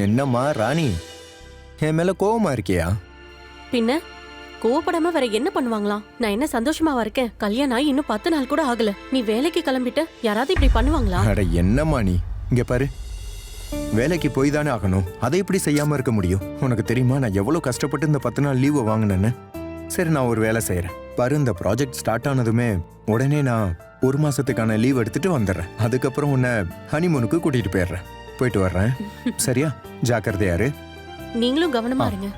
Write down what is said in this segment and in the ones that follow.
என்னம்மா ராணி, என் மேல கோவமா இருக்கியா? பின்ன கோவப்படாம வேற என்ன பண்ணுவாங்களாம்? நான் என்ன சந்தோஷமாவா இருக்கேன்? கல்யாணம் ஆகி இன்னும் 10 நாள் கூட ஆகல. நீ வேலைக்கு கிளம்பிட்ட யாராவது இப்படி பண்ணுவாங்களா? அட என்னம்மா நீ, இங்க பாரு, வேலைக்கு போய் தானே ஆகணும். அதை எப்படி செய்யாம இருக்க முடியும்? உனக்கு தெரியுமா நான் எவ்வளவு கஷ்டப்பட்டு இந்த 10 நாள் லீவு வாங்கினேன்னு? சரி, நான் ஒரு வேலை செய்யறேன் பாரு. இந்த ப்ராஜெக்ட் ஸ்டார்ட் ஆனதுமே உடனே நான் 1 மாசத்துக்கான லீவ் எடுத்துட்டு வந்துடுறேன். அதுக்கப்புறம் உன்னை ஹனிமூனுக்கு கூட்டிட்டு போயிடுறேன். போயிட்டு வர்றேன், சரியா? ஜாக்கிரதையாரு. நீங்களும் கவனமா இருங்க.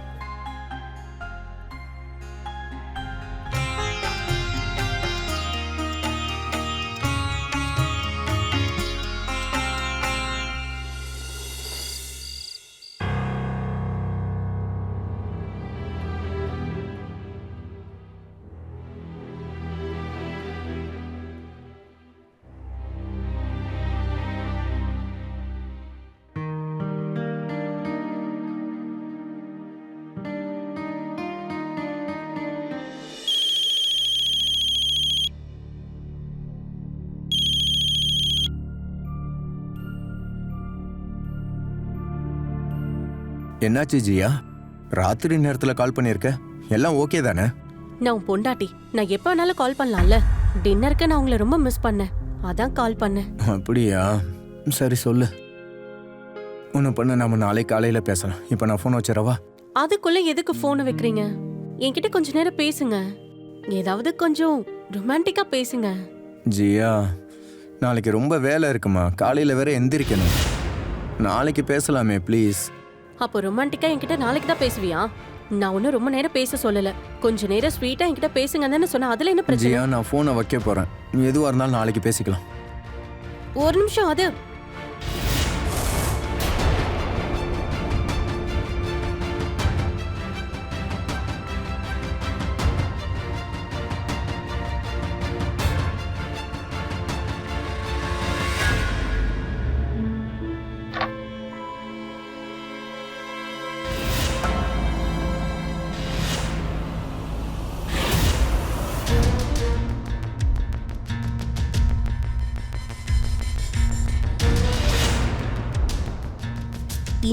என்னாச்சு ஜியா, ராத்திரி நேரத்துல கால் பண்ணிருக்க? எல்லாம் ஓகே தானே? நான் உன் பொண்டாட்டி, நான் எப்ப வேணாலும் கால் பண்ணலாம்ல. டின்னருக்கு நான் உங்களை ரொம்ப மிஸ் பண்ணேன், அதான் கால் பண்ணேன். அப்படியா? சரி சொல்லு. ஒன்று பண்ண, நம்ம நாளைக்கு காலையில பேசலாம். இப்போ நான் ஃபோன் வச்சிடவா? அதுக்குள்ள எதுக்கு போனை வைக்கிறீங்க? என்கிட்ட கொஞ்ச நேரம் பேசுங்க, ஏதாவது கொஞ்சம் ரொமான்டிக்கா பேசுங்க. ஜியா, நாளைக்கு ரொம்ப வேலை இருக்குமா, காலையில வேற எந்திரிக்கணும். நாளைக்கு பேசலாமே ப்ளீஸ். அப்போ ரொமான்டிக்கா என்கிட்ட நாளைக்கு தான் பேசுவியா? நான் ஒன்னும் ரொம்ப நேரம் பேச சொல்லல, கொஞ்ச நேரம் ஸ்வீட்டா என்கிட்ட பேசுங்க தானே சொன்ன. அதுல என்ன பிரச்சனை? ஜியா, நான் ஃபோனை வைக்க போறேன். எதுவா இருந்தாலும் நாளைக்கு பேசிக்கலாம். ஒரு நிமிஷம். அது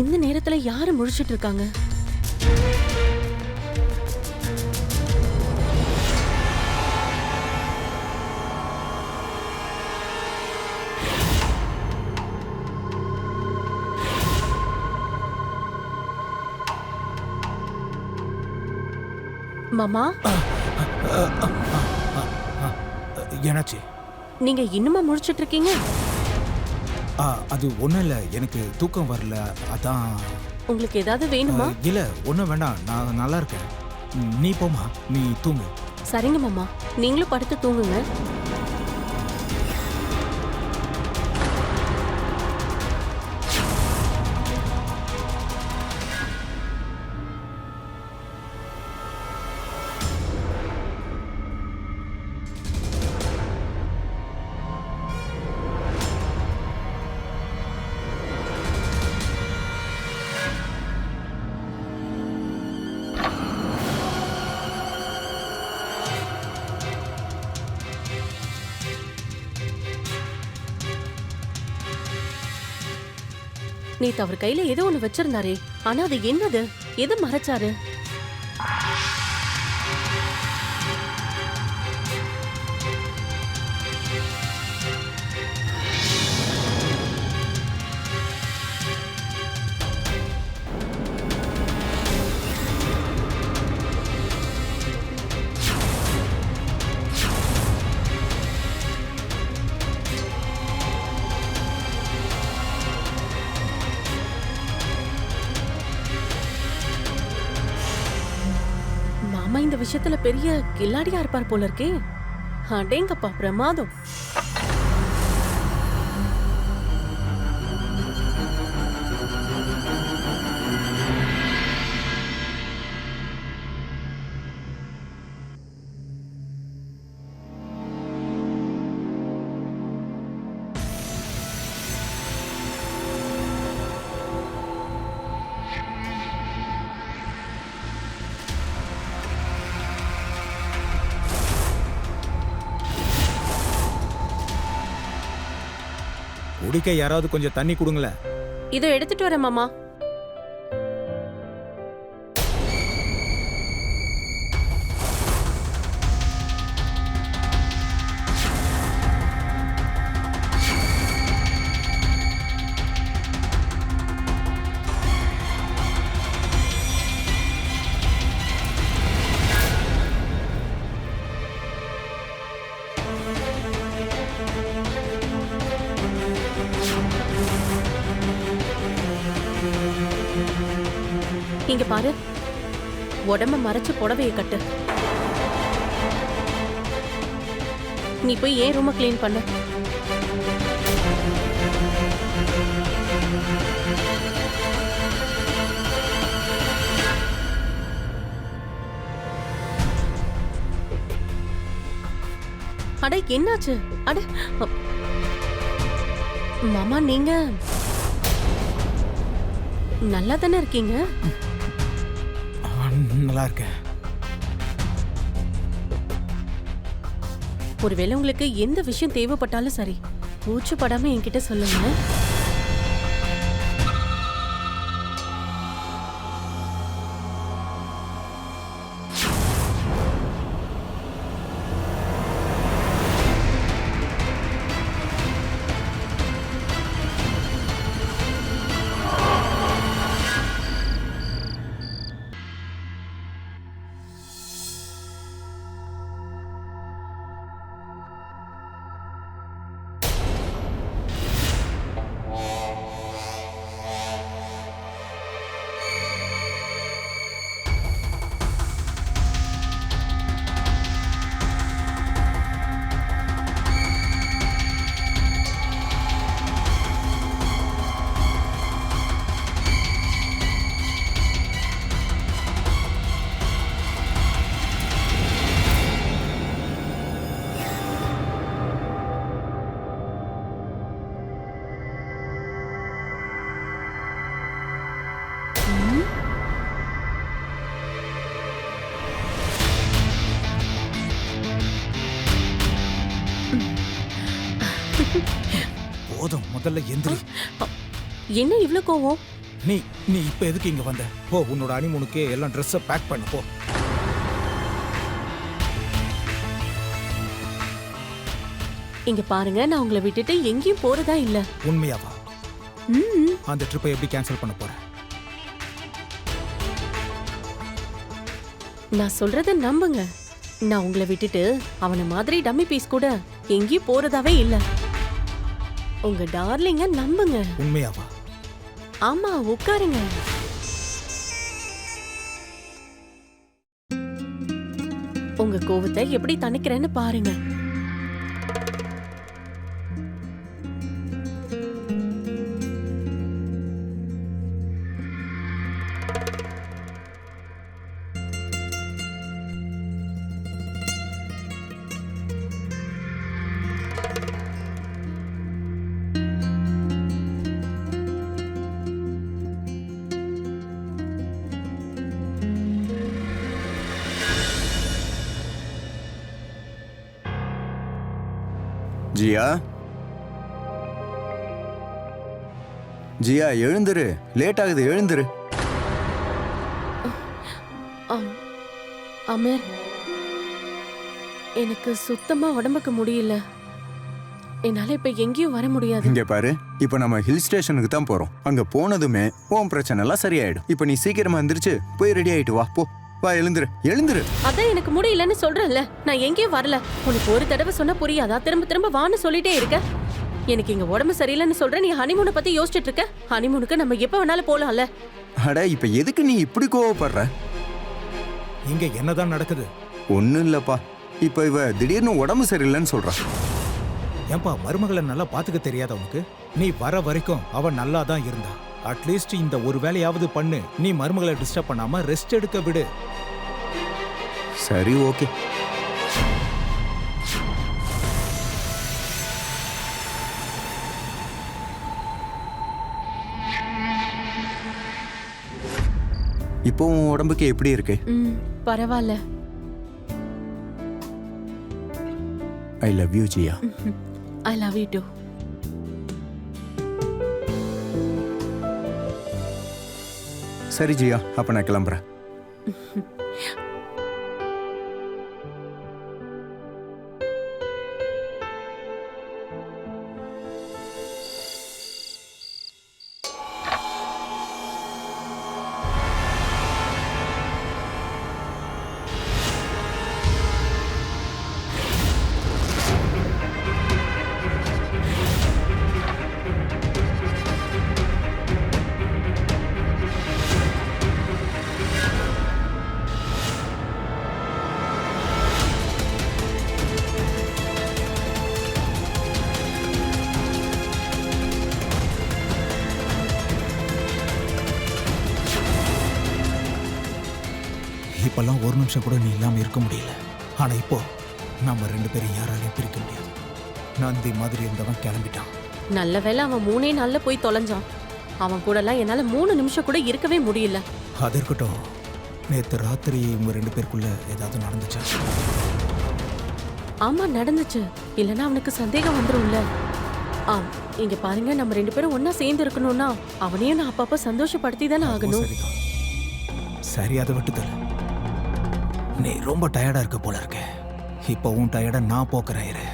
இந்த நேரத்துல யாரு முழிச்சிட்டு இருக்காங்க? மாமா, என்னாச்சு? நீங்க இன்னுமா முழிச்சிட்டு இருக்கீங்க? அது ஒன்றும் இல்லை, எனக்கு தூக்கம் வரல, அதான். உங்களுக்கு ஏதாவது வேணுமா? இல்லை, ஒன்றும் வேண்டாம், நான் நல்லா இருக்கேன். நீ போமா, நீ தூங்கு. சரிங்க மாமா, நீங்களும் படுத்து தூங்குங்க. நேத்து அவர் கையில ஏதோ ஒண்ணு வச்சிருந்தாரே, ஆனா அது என்னது? எது மறைச்சாரு? இந்த விஷயத்துல பெரிய கில்லாடியா இருப்பார் போல இருக்கே. அடேங்கப்பா, பிரமாதம். குடிக்க யாராவது கொஞ்சம் தண்ணி கொடுங்களேன். இதோ எடுத்துட்டு வரேன் மாமா. இங்க பாரு, உடம்ப மறைச்சு புடவைய கட்டு. நீ போய் ஏன் ரூம க்ளீன் பண்ண. அட என்னாச்சு? அட மாமா, நீங்க நல்லா தானே இருக்கீங்க? நல்லா இருக்கேன். ஒருவேளை உங்களுக்கு எந்த விஷயம் தேவைப்பட்டாலும் சரி, மூச்சுப்படாம என்கிட்ட சொல்லுங்க. போதும், முதல்ல எந்திரி. என்ன இவ்ளோ கோவம்? நீ நீ இப்ப எதுக்கு இங்க வந்த? போ, உன்னோட அனிமுனுக்கு எல்லாம் ட்ரெஸ்ஸை பேக் பண்ணு போ. இங்க பாருங்க, நான் உங்களை விட்டுட்டு எங்கேயும் போறதா இல்ல. உண்மையாவா? ம், அந்த ட்ரிப்பை எப்படி கேன்சல் பண்ண போற? நான் சொல்றத நம்புங்க. நான் உங்களை விட்டுட்டு அவன மாதிரி டம்மி பீஸ் கூட எங்கேயும் போறதாவே இல்ல. உங்க டார்லிங்க நம்புங்க. உண்மையாவா? ஆமா, உட்காருங்க. உங்க கோவத்தை எப்படி தணிக்கிறேன்னு பாருங்க. ஜியா, ஜியா எழுந்துரு, லேட் ஆகுது, எழுந்துரு. அமர், எனக்கு சுத்தமா உடம்புக்கு முடியல. என்னால இப்ப எங்கேயும் வர முடியாது. இங்க பாரு, இப்ப நம்ம ஹில் ஸ்டேஷனுக்கு தான் போறோம். அங்க போனதுமே உன் பிரச்சனை எல்லாம் சரியாயிடும். இப்ப நீ சீக்கிரமா எந்திரிச்சு போய் ரெடி ஆயிட்டு வா. போ, வா, எழுந்துரு, எழுந்துரு. அதான் எனக்கு முடியலன்னு சொல்றேன்ல, நான் எங்கேயும் வரல. உனக்கு ஒரு தடவை சொன்னா புரியாதா? திரும்ப திரும்ப வான்னு சொல்லிட்டே இருக்க. எனக்கு இங்க உடம்பு சரியில்லைன்னு சொல்றேன், நீ ஹனிமூனை பத்தி யோசிச்சுட்டு இருக்க. ஹனிமூனுக்கு நம்ம எப்ப வேணாலும் போலாம்ல. அட, இப்ப எதுக்கு நீ இப்படி கோவப்படுற? இங்க என்னதான் நடக்குது? ஒண்ணும் இல்லப்பா. இப்ப இவ திடீர்னு உடம்பு சரியில்லைன்னு சொல்றா. ஏன்பா, மருமகளை நல்லா பாத்துக்க தெரியாத உனக்கு? நீ வர வரைக்கும் அவ நல்லா தான் இருந்தா. அட்லீஸ்ட் இந்த ஒரு வேலையாவது பண்ணு. நீ மருமகளை டிஸ்டர்ப் பண்ணாம ரெஸ்ட் எடுக்க விடு. சரி, ஓகே. இப்போ உன் உடம்புக்கு எப்படி இருக்கு? பரவாயில்ல. I love you Jiya. I love you too. சரி ஜியா, அப்ப நான் கிளம்புறேன். அப்பெல்லாம் ஒரு நிமிஷம் கூட நீ இல்லாம இருக்க முடியல. ஆனா இப்போ நம்ம 2 பேரும் யாராலையும் பிரிக்க முடியாது. நந்தி மாதிரி இருந்தவன் கிளம்பிட்டான். நல்ல வேளை அவன் 3 நாள்ல போய் தொலைஞ்சான். அவன் கூடலாம் என்னால 3 நிமிஷம் கூட இருக்கவே முடியல. அது இருக்கட்டும், நேத்து ராத்திரி உங்க 2 பேருக்குள்ள ஏதாவது நடந்துச்சா? ஆமா நடந்துச்சு. இல்லைன்னா அவனுக்கு சந்தேகம் வந்துரும்ல. இங்க பாருங்க, நம்ம 2 பேரும் ஒன்னா சேர்ந்து இருக்கணும்னா அவனையும் நான் அப்பப்ப சந்தோஷப்படுத்தி தானே ஆகணும். சரிதான். சரி, அதை விட்டுதல. நீ ரொம்ப டயர்டா இருக்க போல இருக்க. இப்போ உன் டயர்டை நான் போக்குறேன். இரு.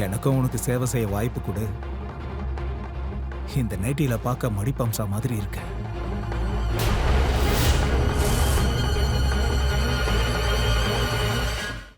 எனக்கும் உனக்கு சேவை செய்ய வாய்ப்பு கொடு. இந்த நைட்டில பார்க்க மடிப்பம்சா மாதிரி இருக்க.